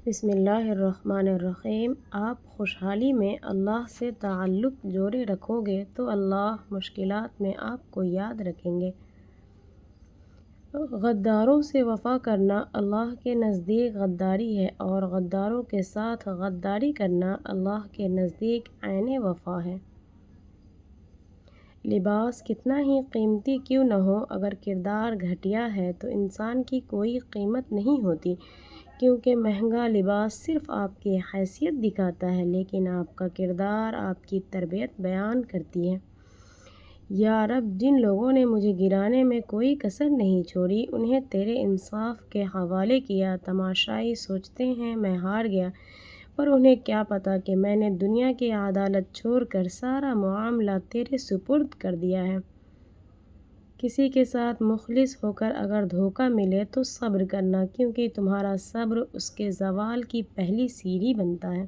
بسم اللہ الرحمن الرحیم۔ آپ خوشحالی میں اللہ سے تعلق جوڑے رکھو گے تو اللہ مشکلات میں آپ کو یاد رکھیں گے۔ غداروں سے وفا کرنا اللہ کے نزدیک غداری ہے، اور غداروں کے ساتھ غداری کرنا اللہ کے نزدیک عین وفا ہے۔ لباس کتنا ہی قیمتی کیوں نہ ہو، اگر کردار گھٹیا ہے تو انسان کی کوئی قیمت نہیں ہوتی، کیونکہ مہنگا لباس صرف آپ کی حیثیت دکھاتا ہے، لیکن آپ کا کردار آپ کی تربیت بیان کرتی ہے۔ یا رب، جن لوگوں نے مجھے گرانے میں کوئی کسر نہیں چھوڑی، انہیں تیرے انصاف کے حوالے کیا۔ تماشائی سوچتے ہیں میں ہار گیا، پر انہیں کیا پتہ کہ میں نے دنیا کی عدالت چھوڑ کر سارا معاملہ تیرے سپرد کر دیا ہے۔ کسی کے ساتھ مخلص ہو کر اگر دھوکہ ملے تو صبر کرنا، کیونکہ تمہارا صبر اس کے زوال کی پہلی سیڑھی بنتا ہے۔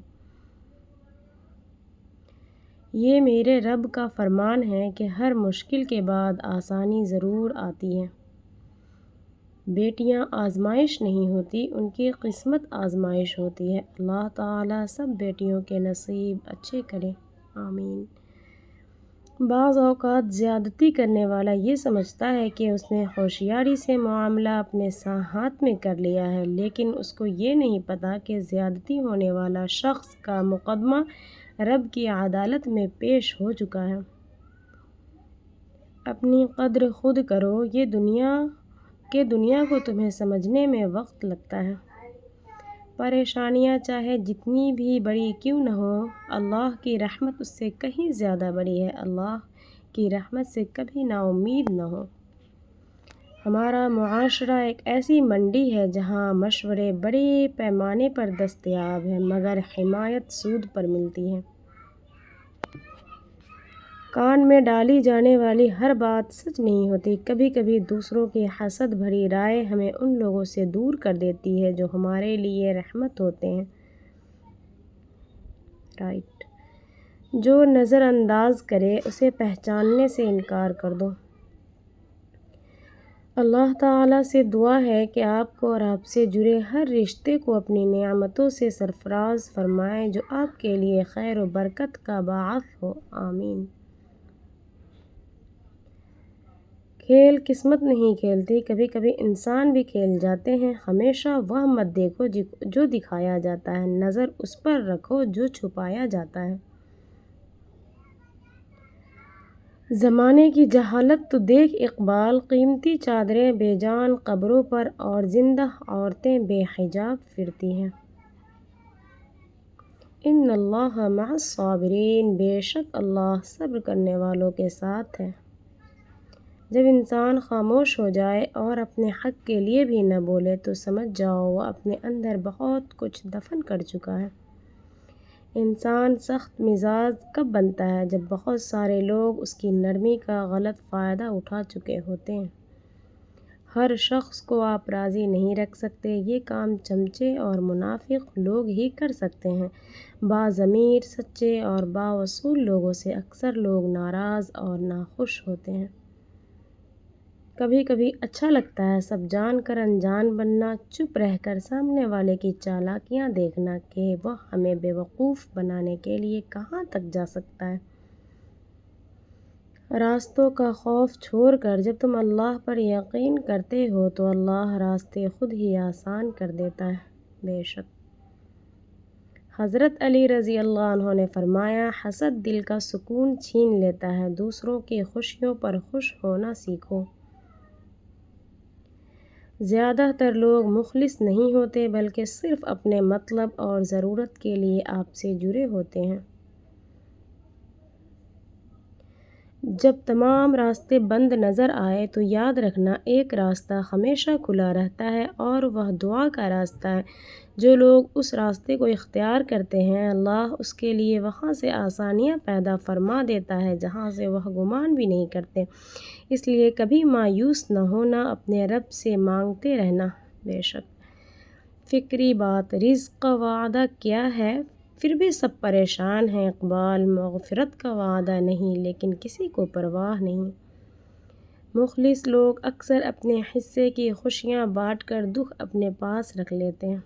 یہ میرے رب کا فرمان ہے کہ ہر مشکل کے بعد آسانی ضرور آتی ہے۔ بیٹیاں آزمائش نہیں ہوتی، ان کی قسمت آزمائش ہوتی ہے۔ اللہ تعالیٰ سب بیٹیوں کے نصیب اچھے کرے، آمین۔ بعض اوقات زیادتی کرنے والا یہ سمجھتا ہے کہ اس نے ہوشیاری سے معاملہ اپنے ہاتھ میں کر لیا ہے، لیکن اس کو یہ نہیں پتہ کہ زیادتی ہونے والا شخص کا مقدمہ رب کی عدالت میں پیش ہو چکا ہے۔ اپنی قدر خود کرو، یہ دنیا کو تمہیں سمجھنے میں وقت لگتا ہے۔ پریشانیاں چاہے جتنی بھی بڑی کیوں نہ ہو، اللہ کی رحمت اس سے کہیں زیادہ بڑی ہے۔ اللہ کی رحمت سے کبھی نا امید نہ ہو۔ ہمارا معاشرہ ایک ایسی منڈی ہے جہاں مشورے بڑے پیمانے پر دستیاب ہیں، مگر حمایت سود پر ملتی ہے۔ کان میں ڈالی جانے والی ہر بات سچ نہیں ہوتی۔ کبھی کبھی دوسروں کی حسد بھری رائے ہمیں ان لوگوں سے دور کر دیتی ہے جو ہمارے لیے رحمت ہوتے ہیں۔ جو نظر انداز کرے اسے پہچاننے سے انکار کر دو۔ اللہ تعالیٰ سے دعا ہے کہ آپ کو اور آپ سے جڑے ہر رشتے کو اپنی نعمتوں سے سرفراز فرمائے، جو آپ کے لیے خیر و برکت کا باعث ہو، آمین۔ کھیل قسمت نہیں کھیلتی، کبھی کبھی انسان بھی کھیل جاتے ہیں۔ ہمیشہ وہ مت دیکھو جو دکھایا جاتا ہے، نظر اس پر رکھو جو چھپایا جاتا ہے۔ زمانے کی جہالت تو دیکھ اقبال، قیمتی چادریں بے جان قبروں پر اور زندہ عورتیں بے حجاب پھرتی ہیں۔ ان اللہ مع الصابرین، بے شک اللہ صبر کرنے والوں کے ساتھ ہے۔ جب انسان خاموش ہو جائے اور اپنے حق کے لیے بھی نہ بولے تو سمجھ جاؤ وہ اپنے اندر بہت کچھ دفن کر چکا ہے۔ انسان سخت مزاج کب بنتا ہے؟ جب بہت سارے لوگ اس کی نرمی کا غلط فائدہ اٹھا چکے ہوتے ہیں۔ ہر شخص کو آپ راضی نہیں رکھ سکتے، یہ کام چمچے اور منافق لوگ ہی کر سکتے ہیں۔ باضمیر، سچے اور باوصول لوگوں سے اکثر لوگ ناراض اور ناخوش ہوتے ہیں۔ کبھی کبھی اچھا لگتا ہے سب جان کر انجان بننا، چپ رہ کر سامنے والے کی چالاکیاں دیکھنا کہ وہ ہمیں بیوقوف بنانے کے لیے کہاں تک جا سکتا ہے۔ راستوں کا خوف چھوڑ کر جب تم اللہ پر یقین کرتے ہو تو اللہ راستے خود ہی آسان کر دیتا ہے، بے شک۔ حضرت علی رضی اللہ عنہ نے فرمایا، حسد دل کا سکون چھین لیتا ہے، دوسروں کی خوشیوں پر خوش ہونا سیکھو۔ زیادہ تر لوگ مخلص نہیں ہوتے، بلکہ صرف اپنے مطلب اور ضرورت کے لیے آپ سے جڑے ہوتے ہیں۔ جب تمام راستے بند نظر آئے تو یاد رکھنا ایک راستہ ہمیشہ کھلا رہتا ہے، اور وہ دعا کا راستہ ہے۔ جو لوگ اس راستے کو اختیار کرتے ہیں، اللہ اس کے لیے وہاں سے آسانیاں پیدا فرما دیتا ہے جہاں سے وہ گمان بھی نہیں کرتے۔ اس لیے کبھی مایوس نہ ہونا، اپنے رب سے مانگتے رہنا، بے شک۔ فکری بات، رزق کا وعدہ کیا ہے پھر بھی سب پریشان ہیں، اقبال۔ مغفرت کا وعدہ نہیں لیکن کسی کو پرواہ نہیں۔ مخلص لوگ اکثر اپنے حصے کی خوشیاں بانٹ کر دکھ اپنے پاس رکھ لیتے ہیں۔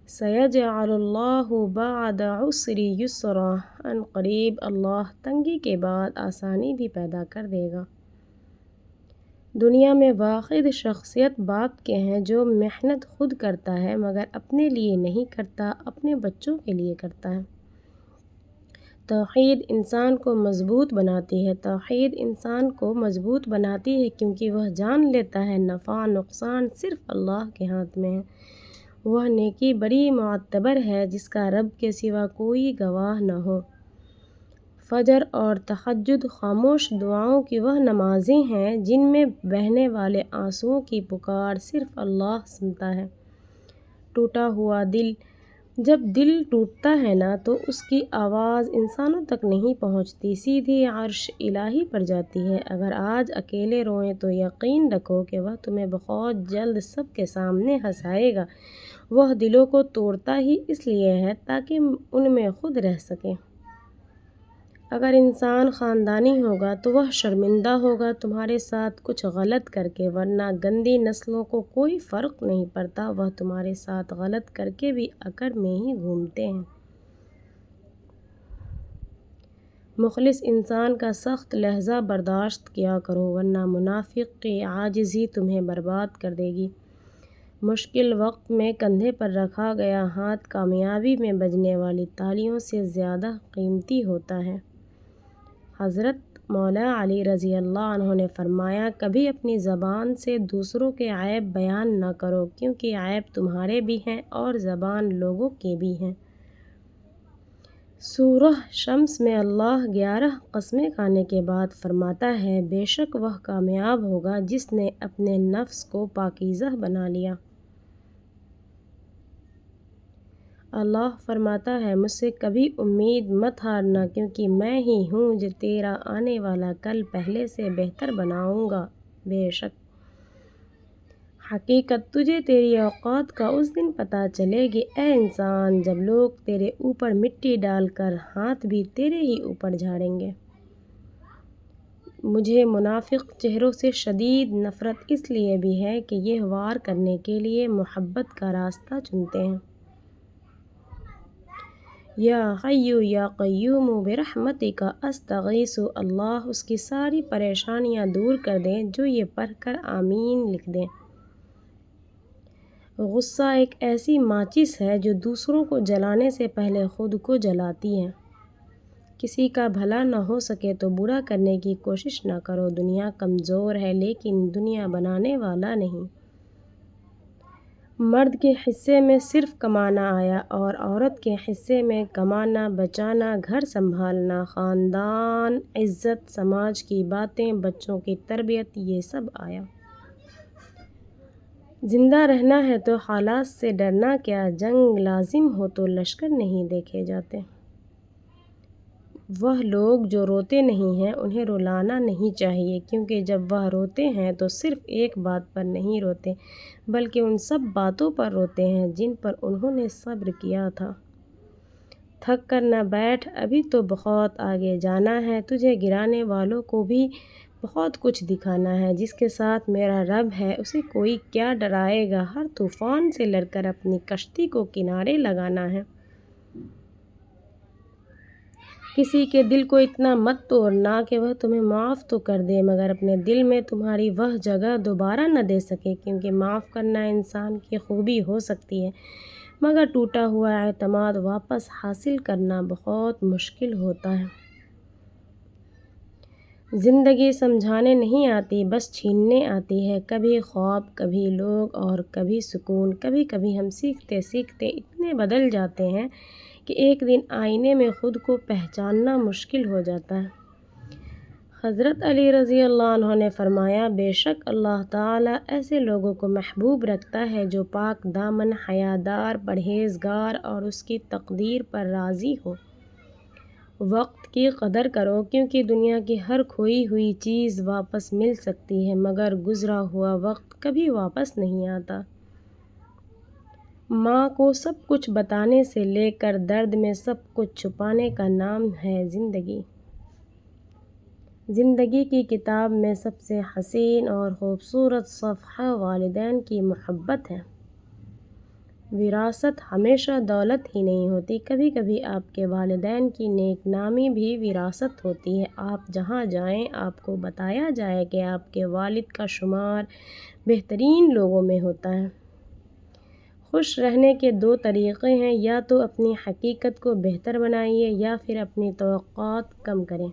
سَيَجْعَلُ اللَّهُ بَعْدَ عُسْرِ يُسْرًا، ان قریب اللہ تنگی کے بعد آسانی بھی پیدا کر دے گا۔ دنیا میں واحد شخصیت باپ کے ہیں جو محنت خود کرتا ہے مگر اپنے لیے نہیں کرتا، اپنے بچوں کے لیے کرتا ہے۔ توحید انسان کو مضبوط بناتی ہے، توحید انسان کو مضبوط بناتی ہے کیونکہ وہ جان لیتا ہے نفع نقصان صرف اللہ کے ہاتھ میں ہے۔ وہ نیکی بڑی معتبر ہے جس کا رب کے سوا کوئی گواہ نہ ہو۔ فجر اور تہجد خاموش دعاؤں کی وہ نمازیں ہیں جن میں بہنے والے آنسوؤں کی پکار صرف اللہ سنتا ہے۔ ٹوٹا ہوا دل، جب دل ٹوٹتا ہے نا تو اس کی آواز انسانوں تک نہیں پہنچتی، سیدھی عرش الہی پر جاتی ہے۔ اگر آج اکیلے روئیں تو یقین رکھو کہ وہ تمہیں بہت جلد سب کے سامنے ہنسائے گا۔ وہ دلوں کو توڑتا ہی اس لیے ہے تاکہ ان میں خود رہ سکے۔ اگر انسان خاندانی ہوگا تو وہ شرمندہ ہوگا تمہارے ساتھ کچھ غلط کر کے، ورنہ گندی نسلوں کو کوئی فرق نہیں پڑتا، وہ تمہارے ساتھ غلط کر کے بھی اکڑ میں ہی گھومتے ہیں۔ مخلص انسان کا سخت لہجہ برداشت کیا کرو ورنہ منافق کی عاجزی تمہیں برباد کر دے گی۔ مشکل وقت میں کندھے پر رکھا گیا ہاتھ کامیابی میں بجنے والی تالیوں سے زیادہ قیمتی ہوتا ہے۔ حضرت مولا علی رضی اللہ عنہ نے فرمایا، کبھی اپنی زبان سے دوسروں کے عیب بیان نہ کرو کیونکہ عیب تمہارے بھی ہیں اور زبان لوگوں کی بھی ہے۔ سورہ شمس میں اللہ 11 قسمیں کھانے کے بعد فرماتا ہے، بے شک وہ کامیاب ہوگا جس نے اپنے نفس کو پاکیزہ بنا لیا۔ اللہ فرماتا ہے، مجھ سے کبھی امید مت ہارنا کیونکہ میں ہی ہوں جو تیرا آنے والا کل پہلے سے بہتر بناؤں گا۔ بے شک حقیقت تجھے تیری اوقات کا اس دن پتہ چلے گی اے انسان جب لوگ تیرے اوپر مٹی ڈال کر ہاتھ بھی تیرے ہی اوپر جھاڑیں گے۔ مجھے منافق چہروں سے شدید نفرت اس لیے بھی ہے کہ یہ وار کرنے کے لیے محبت کا راستہ چنتے ہیں۔ یا حی یا قیوم برحمتک استغیث، اللہ اس کی ساری پریشانیاں دور کر دیں جو یہ پڑھ کر آمین لکھ دیں۔ غصہ ایک ایسی ماچس ہے جو دوسروں کو جلانے سے پہلے خود کو جلاتی ہے۔ کسی کا بھلا نہ ہو سکے تو برا کرنے کی کوشش نہ کرو، دنیا کمزور ہے لیکن دنیا بنانے والا نہیں۔ مرد کے حصے میں صرف کمانا آیا اور عورت کے حصے میں کمانا، بچانا، گھر سنبھالنا، خاندان، عزت، سماج کی باتیں، بچوں کی تربیت، یہ سب آیا۔ زندہ رہنا ہے تو حالات سے ڈرنا کیا، جنگ لازم ہو تو لشکر نہیں دیکھے جاتے۔ وہ لوگ جو روتے نہیں ہیں انہیں رلانا نہیں چاہیے کیونکہ جب وہ روتے ہیں تو صرف ایک بات پر نہیں روتے بلکہ ان سب باتوں پر روتے ہیں جن پر انہوں نے صبر کیا تھا۔ تھک کر نہ بیٹھ، ابھی تو بہت آگے جانا ہے، تجھے گرانے والوں کو بھی بہت کچھ دکھانا ہے۔ جس کے ساتھ میرا رب ہے اسے کوئی کیا ڈرائے گا، ہر طوفان سے لڑ کر اپنی کشتی کو کنارے لگانا ہے۔ کسی کے دل کو اتنا مت توڑنا کہ وہ تمہیں معاف تو کر دے مگر اپنے دل میں تمہاری وہ جگہ دوبارہ نہ دے سکے، کیونکہ معاف کرنا انسان کی خوبی ہو سکتی ہے مگر ٹوٹا ہوا اعتماد واپس حاصل کرنا بہت مشکل ہوتا ہے۔ زندگی سمجھانے نہیں آتی، بس چھیننے آتی ہے، کبھی خواب، کبھی لوگ اور کبھی سکون۔ کبھی کبھی ہم سیکھتے سیکھتے اتنے بدل جاتے ہیں کہ ایک دن آئینے میں خود کو پہچاننا مشکل ہو جاتا ہے۔ حضرت علی رضی اللہ عنہ نے فرمایا، بے شک اللہ تعالیٰ ایسے لوگوں کو محبوب رکھتا ہے جو پاک دامن، حیادار، پرہیزگار اور اس کی تقدیر پر راضی ہو۔ وقت کی قدر کرو کیونکہ دنیا کی ہر کھوئی ہوئی چیز واپس مل سکتی ہے مگر گزرا ہوا وقت کبھی واپس نہیں آتا۔ ماں کو سب کچھ بتانے سے لے کر درد میں سب کچھ چھپانے کا نام ہے زندگی۔ زندگی کی کتاب میں سب سے حسین اور خوبصورت صفحہ والدین کی محبت ہے۔ وراثت ہمیشہ دولت ہی نہیں ہوتی، کبھی کبھی آپ کے والدین کی نیک نامی بھی وراثت ہوتی ہے۔ آپ جہاں جائیں آپ کو بتایا جائے کہ آپ کے والد کا شمار بہترین لوگوں میں ہوتا ہے۔ خوش رہنے کے دو طریقے ہیں، یا تو اپنی حقیقت کو بہتر بنائیے یا پھر اپنی توقعات کم کریں۔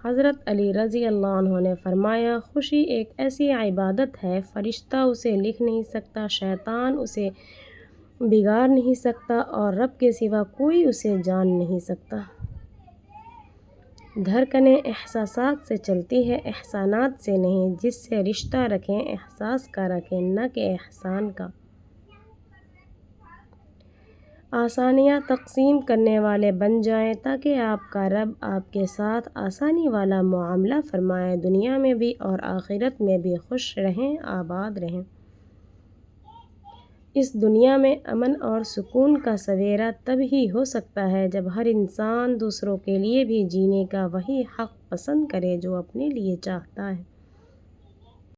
حضرت علی رضی اللہ عنہ نے فرمایا، خوشی ایک ایسی عبادت ہے، فرشتہ اسے لکھ نہیں سکتا، شیطان اسے بگاڑ نہیں سکتا اور رب کے سوا کوئی اسے جان نہیں سکتا۔ دھڑکنیں احساسات سے چلتی ہے، احسانات سے نہیں۔ جس سے رشتہ رکھیں احساس کا رکھیں، نہ کہ احسان کا۔ آسانیاں تقسیم کرنے والے بن جائیں تاکہ آپ کا رب آپ کے ساتھ آسانی والا معاملہ فرمائے، دنیا میں بھی اور آخرت میں بھی خوش رہیں، آباد رہیں۔ اس دنیا میں امن اور سکون کا سویرا تب ہی ہو سکتا ہے جب ہر انسان دوسروں کے لیے بھی جینے کا وہی حق پسند کرے جو اپنے لیے چاہتا ہے۔